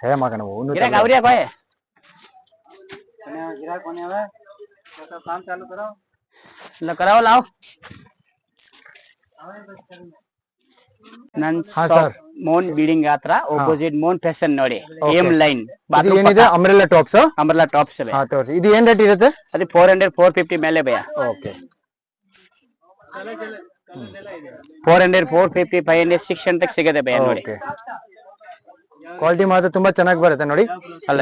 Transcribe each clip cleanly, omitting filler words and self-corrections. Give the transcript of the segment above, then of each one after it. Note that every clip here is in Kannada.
है मगन वो गिराक आवरिया कोई गिराक होने हुआ तो काम चालू करो ल कराओ लाओ ನನ್ ಶಾಪ್ ಮೋನ್ ಬಿಲ್ಡಿಂಗ್ ಹತ್ರ ಆಪೋಸಿಟ್ ಮೋನ್ ಫ್ಯಾಷನ್ ನೋಡಿ ಎಂ ಲೈನ್ ಇದು ಏನಿದೆ ಅಂಬ್ರೆಲಾ ಟಾಪ್ಸ್ ಹಾ ತೋರಿಸಿ ಇದು ಏನ್ ರೇಟ್ ಇರುತ್ತೆ ಅದು 400 450 ಮೇಲೆ ಭಯ ಓಕೆ 400 450 500 600 ತಕ್ ಸಿಗುತ್ತೆ ಭಯ ನೋಡಿ ಕ್ವಾಲಿಟಿ ಮಾತ್ರ ತುಂಬಾ ಚೆನ್ನಾಗಿ ಬರುತ್ತೆ ನೋಡಿ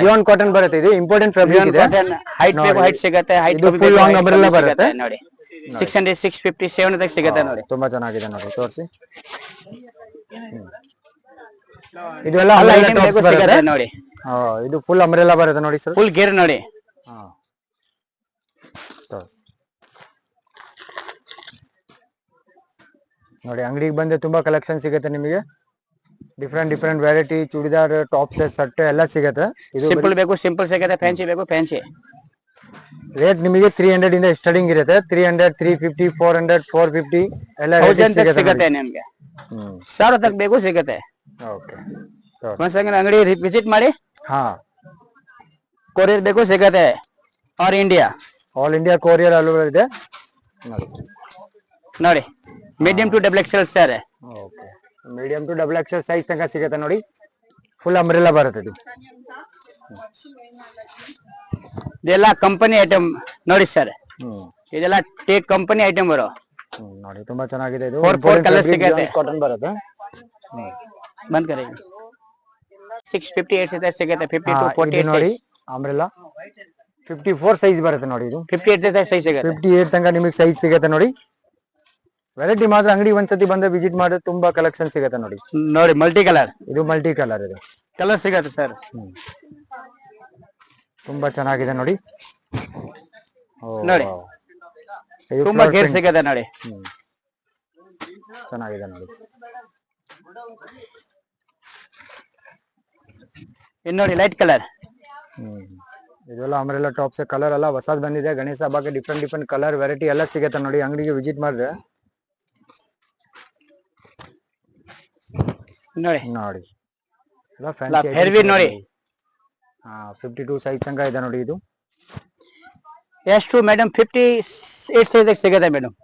ಜಿಯಾನ್ ಕಾಟನ್ ಬರುತ್ತೆ ಇದು ಇಂಪಾರ್ಟೆಂಟ್ ಫ್ಯಾಬ್ರಿಕ್ ಇದೆ ಹೈಟ್ ಬೇಕು ಹೈಟ್ ಸಿಗುತ್ತೆ ಹೈಟ್ ಇದು ಫುಲ್ ಲಾಂಗ್ ಅಂಬ್ರೆಲಾ ಬರುತ್ತೆ ನೋಡಿ 600 650 700 ತಕ್ ಸಿಗುತ್ತೆ ನೋಡಿ ತುಂಬಾ ಚೆನ್ನಾಗಿದೆ ನೋಡಿ ತೋರಿಸಿ ಇದೆಲ್ಲ ಅಂಬ್ರೆಲಾ ಟಾಪ್ಸ್ ಬರುತ್ತೆ ನೋಡಿ ಇದು ಫುಲ್ ಅಂಬ್ರೆಲಾ ಬರುತ್ತೆ ನೋಡಿ ಸರ್ ಫುಲ್ ಗೇರ್ ನೋಡಿ ನೋಡಿ ಅಂಗಡಿಗೆ ಬಂದ್ರೆ ತುಂಬಾ ಕಲೆಕ್ಷನ್ ಸಿಗುತ್ತೆ ನಿಮಗೆ different variety churidar tops shirt ಎಲ್ಲ ಸಿಗುತ್ತೆ ಇದು ಸಿಂಪಲ್ ಬೇಕು ಸಿಂಪಲ್ ಸಿಗುತ್ತೆ ಫ್ಯಾನ್ಸಿ ಬೇಕು ಫ್ಯಾನ್ಸಿ ರೇಟ್ ನಿಮಗೆ 300 ಇಂದ ಸ್ಟಾರ್ಟಿಂಗ್ ಇರುತ್ತೆ 300 350 400 450 ಎಲ್ಲ ರೇಟ್ ಸಿಗುತ್ತೆ ನಿಮಗೆ 1000 ತಕ್ ಬೇಕು ಸಿಗುತ್ತೆ ಓಕೆ ಒಂದ್ಸಂಗ ಅಂಗಡಿ ವಿಸಿಟ್ ಮಾಡಿ ಹಾ ಕೊರಿಯರ್ ಬೇಕು ಸಿಗುತ್ತೆ ಆಲ್ ಇಂಡಿಯಾ ಕೊರಿಯರ್ ಅಲ್ಲೂ ಇದೆ ನೋಡಿ medium to double XL sir okay medium to double XL size ತನಕ ಸಿಗುತ್ತೆ ನೋಡಿ ಫುಲ್ ಅಂಬ್ರೆಲಾ ಬರುತ್ತೆ ಇದು ಇದೆಲ್ಲ ಕಂಪನಿ ಐಟಮ್ ನೋಡಿ ಸರ್ ಇದೆಲ್ಲ ಟೇಕ್ ಕಂಪನಿ ಐಟಮ್ ಬರೋ ನೋಡಿ ತುಂಬಾ ಚೆನ್ನಾಗಿದೆ ಇದು 4 ಕಲರ್ ಸಿಗುತ್ತೆ ಕಾಟನ್ ಬರುತ್ತೆ ಬಂದ್ ಕರಿ 650 8 ಸಿಗುತ್ತೆ 50 to 48 ನೋಡಿ ಅಂಬ್ರೆಲಾ 54 ಸೈಜ್ ಬರುತ್ತೆ ನೋಡಿ ಇದು 58 ಸೈಜ್ ಸಿಗುತ್ತೆ 58 ತನಕ ನಿಮಗೆ ಸೈಜ್ ಸಿಗುತ್ತೆ ನೋಡಿ ವೆರೈಟಿ ಮಾತ್ರ ಅಂಗಡಿ ಒಂದ್ಸತಿ ಬಂದ್ರೆ ವಿಸಿಟ್ ಮಾಡಿದ್ರೆ ತುಂಬಾ ಕಲೆಕ್ಷನ್ ಸಿಗುತ್ತೆ ನೋಡಿ ನೋಡಿ ಮಲ್ಟಿ ಕಲರ್ ಇದು ಮಲ್ಟಿ ಕಲರ್ ಇದೆ ಕಲರ್ ಸಿಗುತ್ತೆ ಸರ್ ತುಂಬಾ ಚೆನ್ನಾಗಿದೆ ನೋಡಿ ನೋಡಿ ತುಂಬಾ ಗೇರ್ ಸಿಗುತ್ತೆ ನೋಡಿ ಚೆನ್ನಾಗಿದೆ ನೋಡಿ ಇನ್ನು ನೋಡಿ ಲೈಟ್ ಕಲರ್ ಇದೆಲ್ಲ ಅಂಬ್ರೆಲಾ ಟಾಪ್ಸ್ ಕಲರ್ ಎಲ್ಲ ಹೊಸದ್ ಬಂದಿದೆ ಗಣೇಶ ಹಬ್ಬಕ್ಕೆ ಡಿಫರೆಂಟ್ ಕಲರ್ ವೆರೈಟಿ ಎಲ್ಲ ಸಿಗುತ್ತೆ ನೋಡಿ ಅಂಗಡಿಗೆ ವಿಸಿಟ್ ಮಾಡಿದ್ರೆ ನೋಡಿ ನೋಡಿ ಹೆವಿ ನೋಡಿ 52 ಸೈಜ್ ತನಕ ಇದೆ ನೋಡಿ ಇದು ಎಷ್ಟು ಮೇಡಮ್ 58 ಸೈಜ್ ಸಿಗುತ್ತೆ ಮೇಡಮ್